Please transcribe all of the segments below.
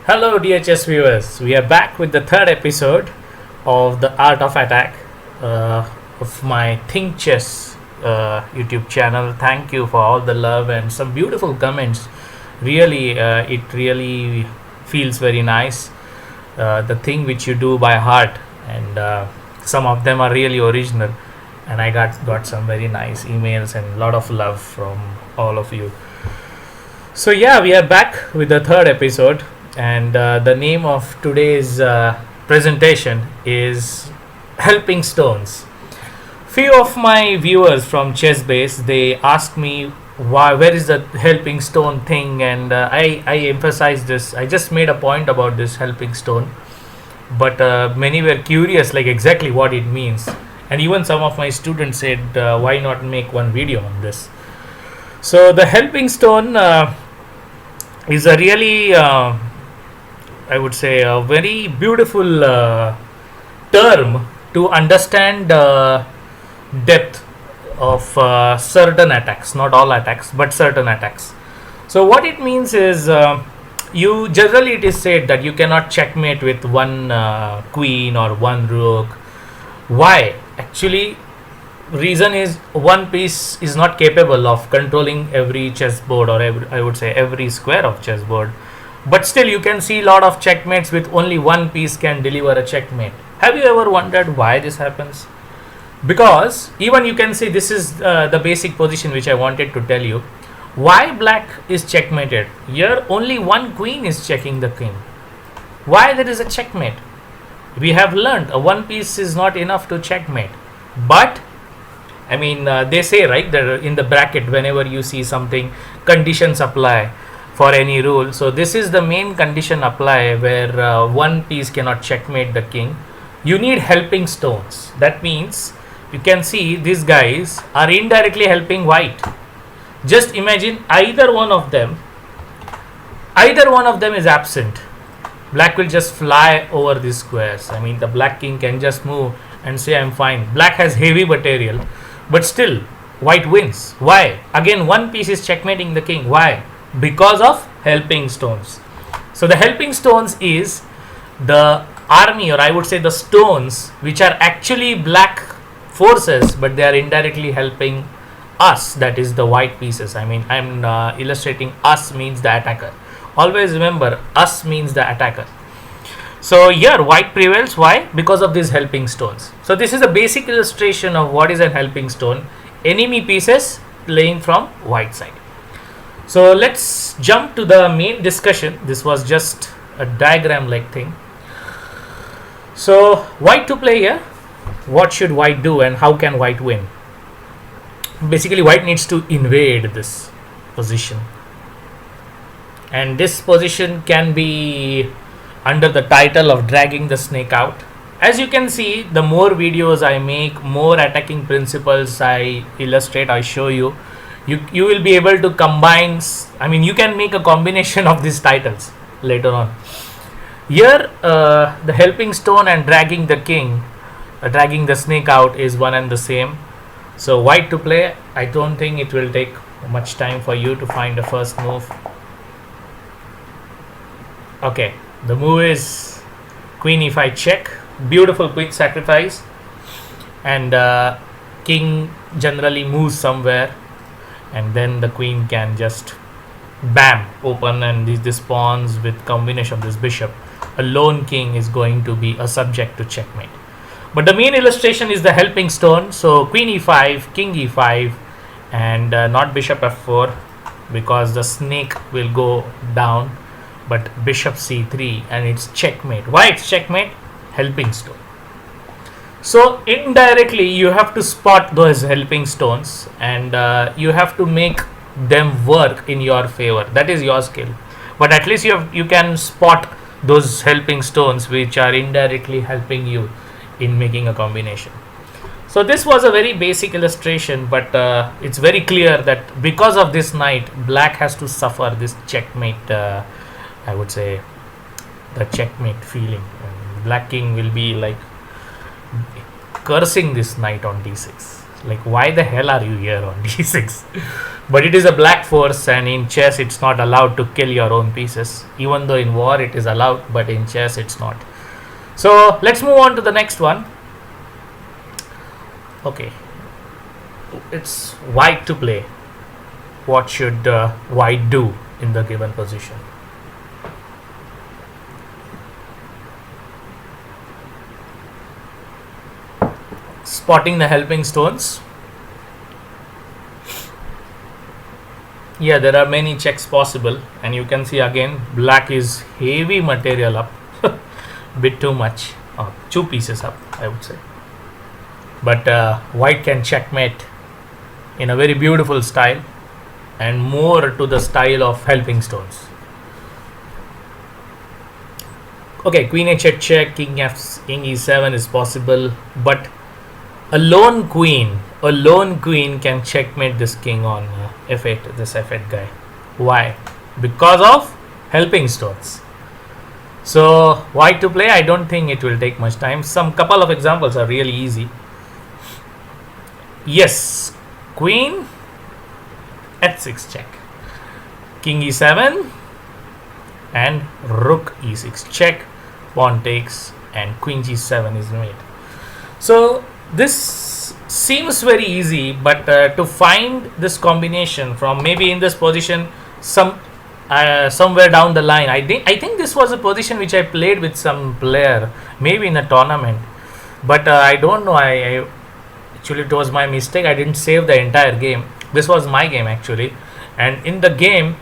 Hello, dear chess viewers. We are back with the third episode of the Art of Attack of my Think Chess YouTube channel. Thank you for all the love and some beautiful comments. Really, it really feels very nice. The thing which you do by heart, and some of them are really original. And I got some very nice emails and a lot of love from all of you. So yeah, we are back with the third episode, and the name of today's presentation is Helping Stones. Few of my viewers from Chess Base, they ask me where is the helping stone thing, and I emphasize this. I just made a point about this helping stone, but many were curious like exactly what it means, and even some of my students said why not make one video on this. So the helping stone is a really I would say a very beautiful term to understand depth of certain attacks, not all attacks but certain attacks. So what it means is you generally, it is said that you cannot checkmate with one queen or one rook. Why? Actually, reason is one piece is not capable of controlling every chessboard, or I would say every square of chessboard, but still you can see a lot of checkmates with only one piece can deliver a checkmate. Have you ever wondered why this happens? Because even you can see this is the basic position which I wanted to tell you. Why black is checkmated? Here only one queen is checking the king. Why there is a checkmate? We have learned a one piece is not enough to checkmate, but I mean, they say, right, that in the bracket, whenever you see something, conditions apply for any rule. So this is the main condition apply where one piece cannot checkmate the king. You need helping stones. That means you can see these guys are indirectly helping white. Just imagine either one of them is absent. Black will just fly over these squares. I mean, the black king can just move and say, I'm fine. Black has heavy material, but still white wins. Why? Again, one piece is checkmating the king. Why? Because of helping stones. So the helping stones is the army, or I would say the stones, which are actually black forces, but they are indirectly helping us, that is the white pieces. I mean, I'm illustrating us means the attacker. Always remember, us means the attacker. So here white prevails. Why? Because of these helping stones. So this is a basic illustration of what is a helping stone. Enemy pieces playing from white side. So let's jump to the main discussion. This was just a diagram like thing. So white to play here. What should white do and how can white win? Basically white needs to invade this position, and this position can be under the title of dragging the snake out. As you can see, the more videos I make, more attacking principles I illustrate, I show you, you will be able to combine, I mean, you can make a combination of these titles later on. Here the helping stone and dragging the king, dragging the snake out is one and the same. So white to play. I don't think it will take much time for you to find the first move. Okay, the move is queen e5 check. Beautiful quick sacrifice, and king generally moves somewhere, and then the queen can just bam open, and this pawns with combination of this bishop, a lone king is going to be a subject to checkmate. But the main illustration is the helping stone. So queen e5, king e5, and not bishop f4, because the snake will go down, but bishop c3, and it's checkmate. Why it's checkmate? Helping stone. So indirectly you have to spot those helping stones, and you have to make them work in your favor. That is your skill, but at least you can spot those helping stones which are indirectly helping you in making a combination. So this was a very basic illustration, but it's very clear that because of this knight, black has to suffer this checkmate, I would say the checkmate feeling. Black king will be like cursing this knight on d6. Like, why the hell are you here on d6? But it is a black force, and in chess it's not allowed to kill your own pieces. Even though in war it is allowed, but in chess it's not. So let's move on to the next one. Okay, it's white to play. What should white do in the given position? Spotting the helping stones. Yeah, there are many checks possible, and you can see again black is heavy material up, bit too much, 2 pieces up, I would say. But white can checkmate in a very beautiful style, and more to the style of helping stones. Okay, queen h8 check, king e7 is possible, but a lone queen can checkmate this king on f8, this f8 guy. Why? Because of helping stones. So white to play, I don't think it will take much time. Some couple of examples are really easy. Yes, queen h6 check, king e7 and rook e6 check, pawn takes, and queen g7 is made. So this seems very easy, but to find this combination from maybe in this position somewhere down the line, I think this was a position which I played with some player, maybe in a tournament, but I don't know. I actually, it was my mistake. I didn't save the entire game. This was my game actually, and in the game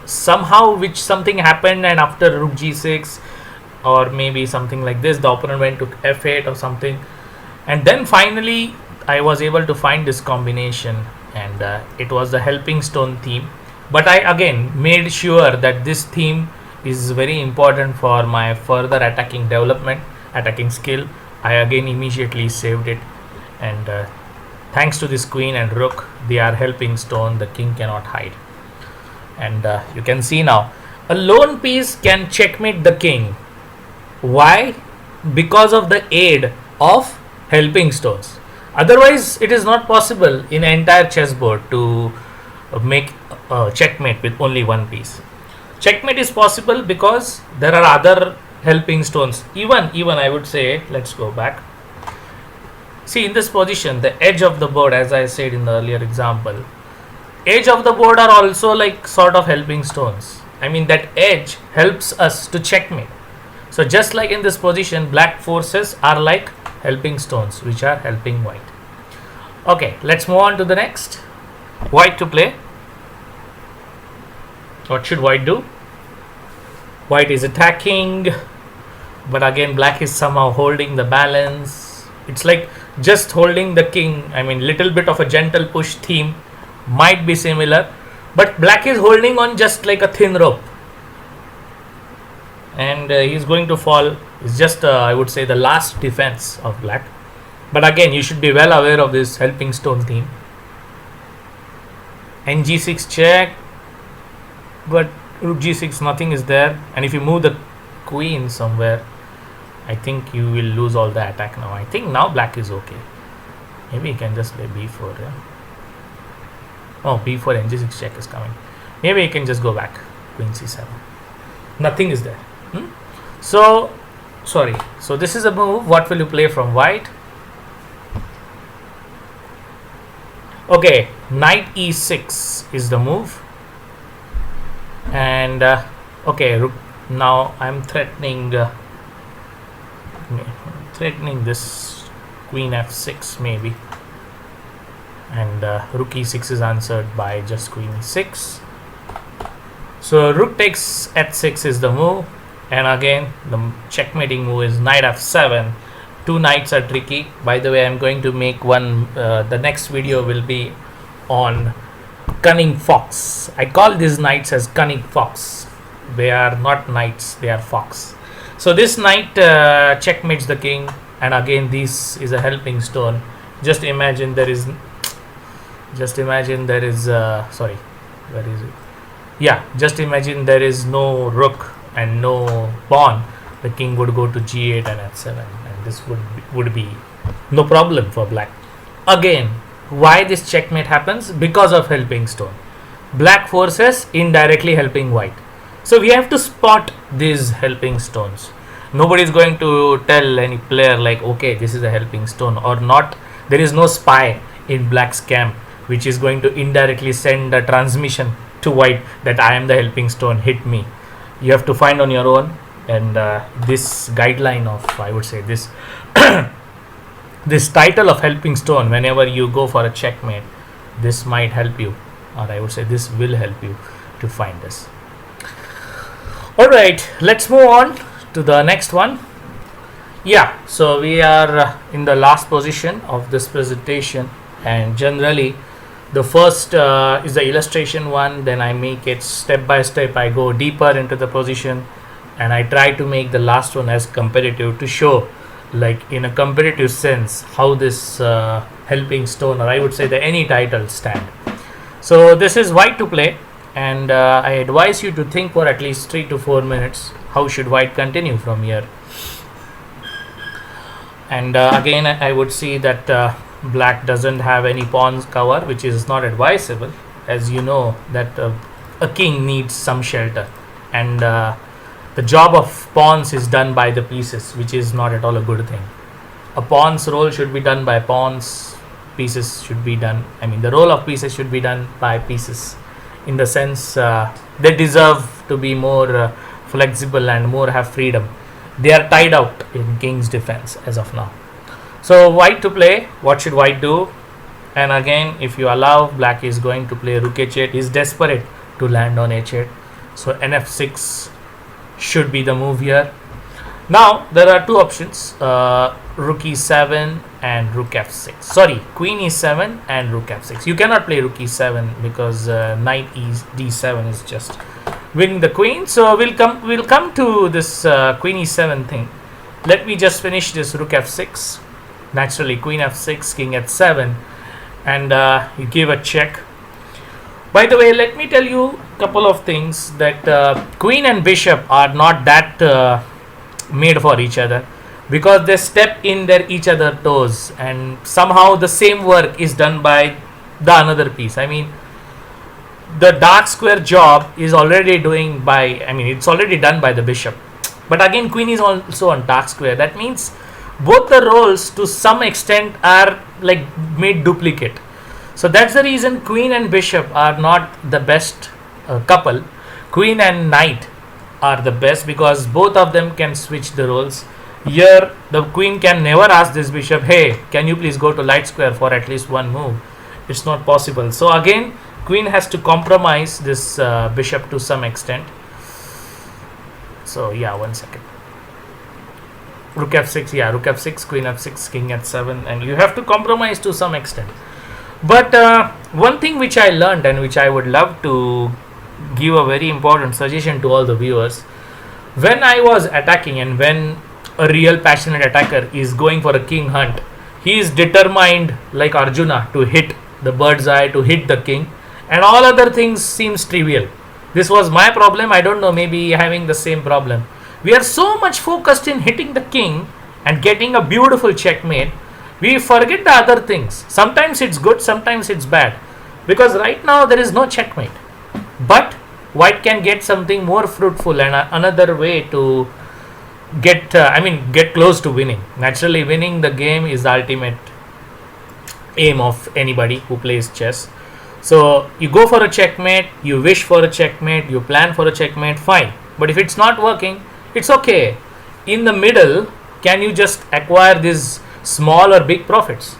somehow something happened, and after rook g6 or maybe something like this, the opponent went to f8 or something, and then finally I was able to find this combination, and it was the helping stone theme. But I again made sure that this theme is very important for my further attacking development, attacking skill. I again immediately saved it, and thanks to this queen and rook, they are helping stone. The king cannot hide, and you can see now a lone piece can checkmate the king. Why? Because of the aid of helping stones. Otherwise it is not possible in an entire chessboard to make checkmate with only one piece. Checkmate is possible because there are other helping stones. Even I would say, let's go back. See, in this position, the edge of the board, as I said in the earlier example, edge of the board are also like sort of helping stones. I mean, that edge helps us to checkmate. So just like in this position, black forces are like helping stones which are helping white. Okay, let's move on to the next. White to play. What should white do? White is attacking, but again black is somehow holding the balance. It's like just holding the king. I mean, little bit of a gentle push theme might be similar, but black is holding on just like a thin rope, and he's going to fall. It's just I would say the last defense of black. But again, you should be well aware of this helping stone theme. And g6 check, but rook g6, nothing is there, and if you move the queen somewhere, I think you will lose all the attack now. I think now black is okay. Maybe you can just play b4. Yeah? Oh, b4 and g6 check is coming. Maybe you can just go back, queen c7. Nothing is there. So sorry. So this is a move. What will you play from white? Okay, knight e6 is the move, and okay, now I'm threatening this queen f6 maybe, and rook e6 is answered by just queen e6. So rook takes h6 is the move, and again the checkmating move is knight f7. Two knights are tricky. By the way, I'm going to make one, the next video will be on cunning fox. I call these knights as cunning fox. They are not knights, they are fox. So this knight checkmates the king, and again this is a helping stone. Just imagine there is sorry, where is it? Yeah, just imagine there is no rook and no pawn. The king would go to g8 and f7, and this would be no problem for black. Again, why this checkmate happens? Because of helping stone. Black forces indirectly helping white. So we have to spot these helping stones. Nobody is going to tell any player like, okay, this is a helping stone or not. There is no spy in black's camp which is going to indirectly send a transmission to white that I am the helping stone, hit me. You have to find on your own, and this guideline of, I would say, this this title of helping stone, whenever you go for a checkmate, this might help you, or I would say this will help you to find this. Alright, let's move on to the next one. Yeah, so we are in the last position of this presentation, and generally the first is the illustration one, then I make it step by step. I go deeper into the position and I try to make the last one as competitive to show, like in a competitive sense, how this helping stone, or I would say the any title, stand. So this is white to play, and I advise you to think for at least 3 to 4 minutes how should white continue from here. And again I would see that black doesn't have any pawns cover, which is not advisable, as you know that a king needs some shelter, and the job of pawns is done by the pieces, which is not at all a good thing. A pawn's role should be done by pawns, pieces should be done, I mean the role of pieces should be done by pieces, in the sense they deserve to be more flexible and more have freedom. They are tied out in king's defense as of now. So white to play, what should white do? And again, if you allow, black is going to play rook h8. He is desperate to land on h8. So nf6 should be the move here. Now there are two options, rook e7 and rook f6. Sorry, queen e7 and rook f6. You cannot play rook e7 because knight d7 is just winning the queen. So we'll come to this queen e7 thing. Let me just finish this rook f6. Naturally, queen f6, king h7, and you give a check. By the way, let me tell you a couple of things, that queen and bishop are not that made for each other, because they step in their each other toes, and somehow the same work is done by the another piece. I mean, the dark square job is already doing by, I mean, it's already done by the bishop, but again queen is also on dark square. That means both the roles to some extent are like made duplicate. So that's the reason queen and bishop are not the best couple. Queen and knight are the best, because both of them can switch the roles. Here the queen can never ask this bishop, hey, can you please go to light square for at least one move. It's not possible. So again queen has to compromise this bishop to some extent. So yeah, 1 second. Rook f6, yeah, rook f6, queen f6, king h7, and you have to compromise to some extent. But one thing which I learned, and which I would love to give a very important suggestion to all the viewers, when I was attacking, and when a real passionate attacker is going for a king hunt, he is determined like Arjuna to hit the bird's eye, to hit the king, and all other things seems trivial. This was my problem. I don't know, maybe having the same problem. We are so much focused in hitting the king and getting a beautiful checkmate, we forget the other things. Sometimes it's good, sometimes it's bad, because right now there is no checkmate, but white can get something more fruitful and another way to get get close to winning. Naturally, winning the game is the ultimate aim of anybody who plays chess. So you go for a checkmate, you wish for a checkmate, you plan for a checkmate, fine. But if it's not working, it's okay. In the middle, can you just acquire these small or big profits?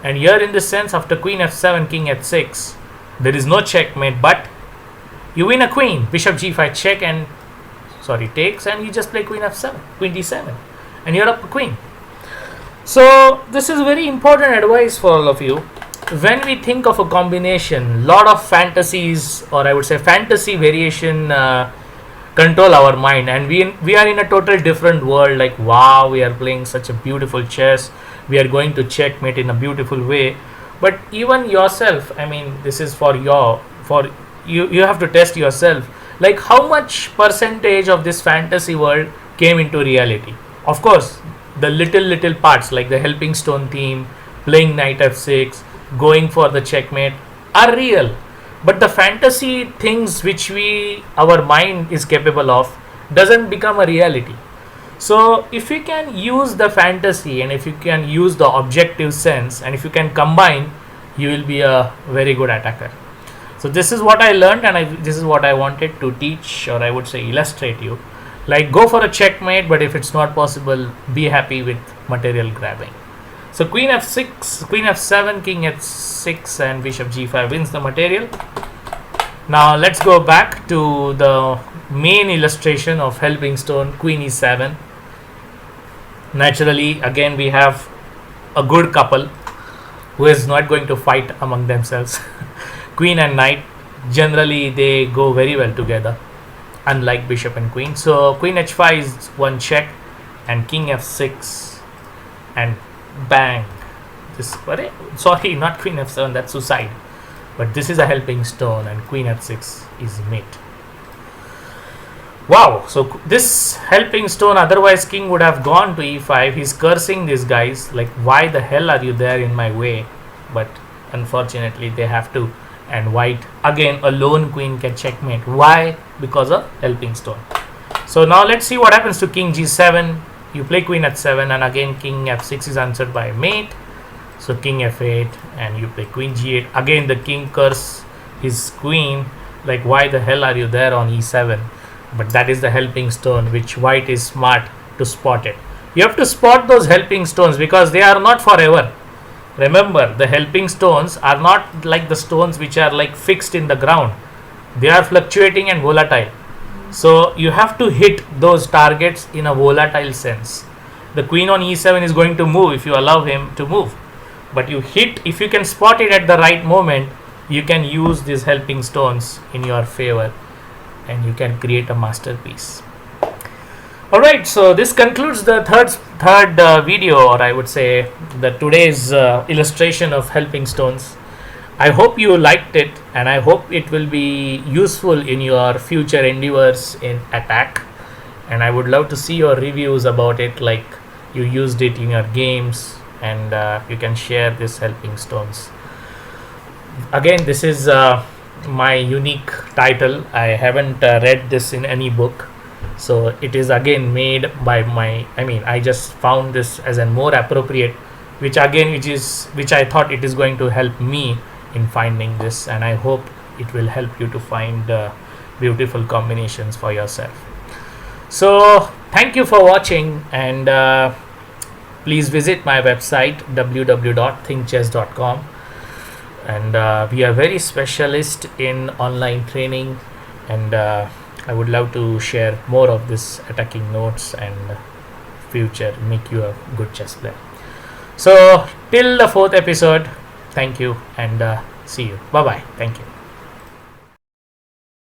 And here in this sense, after queen f7, king h6, there is no checkmate, but you win a queen. Bishop g5 check, and takes, and you just play queen f7, queen d7, and you're up a queen. So this is very important advice for all of you. When we think of a combination, lot of fantasies, or I would say fantasy variation control our mind, and we are in a total different world. Like, wow, we are playing such a beautiful chess, we are going to checkmate in a beautiful way. But even yourself, I mean, this is for you have to test yourself, like how much percentage of this fantasy world came into reality. Of course, the little parts, like the helping stone theme, playing knight f6, going for the checkmate are real. But the fantasy things which our mind is capable of doesn't become a reality. So if you can use the fantasy and if you can use the objective sense and if you can combine, you will be a very good attacker. So this is what I learned, and this is what I wanted to teach, or I would say illustrate you. Like, go for a checkmate, but if it's not possible, be happy with material grabbing. So queen f6, queen f7, king h6 and bishop g5 wins the material. Now let's go back to the main illustration of helping stone, queen e7. Naturally, again we have a good couple who is not going to fight among themselves. Queen and knight, generally they go very well together, unlike bishop and queen. So queen h5 is one check, and king f6, and bang. Sorry, not queen f7, that's suicide. But this is a helping stone, and queen f6 is mate. Wow, so this helping stone, otherwise king would have gone to e5. He's cursing these guys, like, why the hell are you there in my way? But unfortunately they have to, and white, again a lone queen can checkmate. Why? Because of helping stone. So now let's see what happens to king g7. You play queen h7, and again king f6 is answered by mate. So king f8, and you play queen g8. Again the king curse his queen, like, why the hell are you there on e7? But that is the helping stone, which white is smart to spot it. You have to spot those helping stones because they are not forever. Remember, the helping stones are not like the stones which are like fixed in the ground. They are fluctuating and volatile. So you have to hit those targets in a volatile sense. The queen on e7 is going to move if you allow him to move. But you hit, if you can spot it at the right moment, you can use these helping stones in your favor, and you can create a masterpiece. Alright, so this concludes the third video, or I would say the today's illustration of helping stones. I hope you liked it, and I hope it will be useful in your future endeavors in attack, and I would love to see your reviews about it, like you used it in your games, and you can share this helping stones. Again, this is my unique title. I haven't read this in any book, so it is again made by I just found this as a more appropriate, which I thought it is going to help me in finding this, and I hope it will help you to find beautiful combinations for yourself. So thank you for watching, and please visit my website www.thinkchess.com. And we are very specialist in online training, and I would love to share more of this attacking notes and future make you a good chess player. So till the 4th episode, thank you, and see you. Bye bye. Thank you.